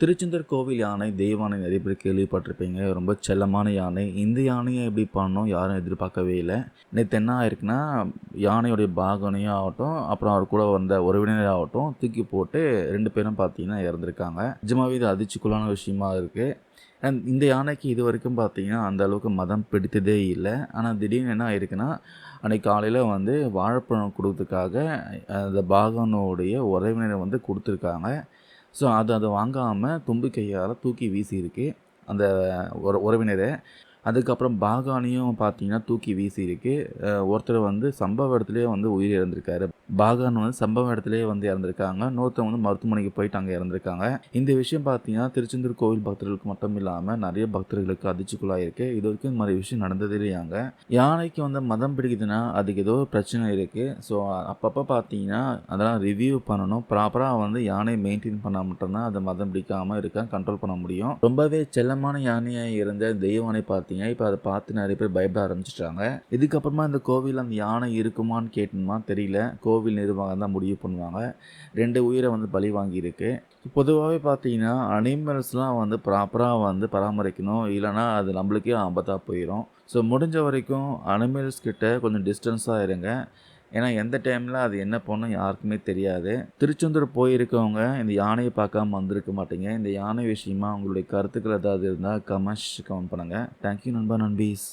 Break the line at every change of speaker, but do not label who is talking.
திருச்செந்தூர் கோவில் யானை, தெய்வானை நிறைய பேர் கேள்விப்பட்டிருப்பீங்க. ரொம்ப செல்லமான யானை. இந்த யானையை எப்படி பண்ணோம் யாரும் எதிர்பார்க்கவே இல்லை. நேற்று என்ன ஆயிருக்குன்னா, யானையுடைய பாகனையும் ஆகட்டும், அப்புறம் அவர் கூட வந்த உறவினராகட்டும் தூக்கி போட்டு 2 பேரும் பார்த்தீங்கன்னா இறந்துருக்காங்க. நிஜமாவே இது அதிர்ச்சிக்குள்ளான விஷயமா இருக்குது. அண்ட் இந்த யானைக்கு இது வரைக்கும் பார்த்தீங்கன்னா அந்த அளவுக்கு மதம் பிடித்ததே இல்லை. ஆனால் திடீர்னு என்ன ஆயிருக்குன்னா, அன்றைக்கி காலையில் வந்து வாழைப்பழம் கொடுத்ததுக்காக அந்த பாகனுடைய உறவினரை வந்து கொடுத்துருக்காங்க. ஸோ அதை வாங்காமல் தும்பி கையால் தூக்கி வீசியிருக்கு அந்த உறவினரை. அதுக்கப்புறம் பாகானையும் பார்த்தீங்கன்னா தூக்கி வீசியிருக்கு. ஒருத்தர் வந்து சம்பவ இடத்துலேயே வந்து உயிர் இறந்திருக்காரு. பாகான் வந்து சம்பவ இடத்துலேயே வந்து இறந்துருக்காங்க. இன்னொருத்தவங்க வந்து மருத்துவமனைக்கு போயிட்டு அங்கே இறந்துருக்காங்க. இந்த விஷயம் பார்த்தீங்கன்னா திருச்செந்தூர் கோவில் பக்தர்களுக்கு மட்டும் இல்லாமல் நிறைய பக்தர்களுக்கு அதிர்ச்சிக்குள்ளாக இருக்குது. இது வரைக்கும் இந்த மாதிரி விஷயம் நடந்ததே இல்லையாங்க. யானைக்கு வந்து மதம் பிடிக்குதுன்னா அதுக்கு ஏதோ ஒரு பிரச்சனை இருக்குது. ஸோ அப்பப்போ பார்த்தீங்கன்னா அதெல்லாம் ரிவ்யூ பண்ணணும். ப்ராப்பராக வந்து யானை மெயின்டைன் பண்ணால் மட்டும்தான் அதை மதம் பிடிக்காமல் இருக்க கண்ட்ரோல் பண்ண முடியும். ரொம்பவே செல்லமான யானையாக இருந்த தெய்வானை இப்போ அதை பார்த்து நிறைய பேர் பயப்பட ஆரம்பிச்சிட்டாங்க. இதுக்கப்புறமா இந்த கோவில் அந்த யானை இருக்குமான்னு கேட்டணுமா தெரியல. கோவில் நிர்வாகம் தான் முடிவு பண்ணுவாங்க. 2 உயிரை வந்து பலி வாங்கியிருக்கு. பொதுவாகவே பார்த்தீங்கன்னா அனிமல்ஸ்லாம் வந்து ப்ராப்பராக வந்து பராமரிக்கணும். இல்லைனா அது நம்மளுக்கே ஆபத்தாக போயிடும். ஸோ முடிஞ்ச வரைக்கும் அனிமல்ஸ் கிட்ட கொஞ்சம் டிஸ்டன்ஸாக இருங்க. ஏன்னா எந்த டைமில் அது என்ன பண்ணும் யாருக்குமே தெரியாது. திருச்செந்தூர் போயிருக்கவங்க இந்த யானையை பார்க்காம வந்திருக்க மாட்டீங்க. இந்த யானை விஷயமா உங்களுடைய கருத்துக்கள் ஏதாவது இருந்தால் கமெண்ட் பண்ணுங்கள். தேங்க்யூ நண்பா நண்பீஸ்.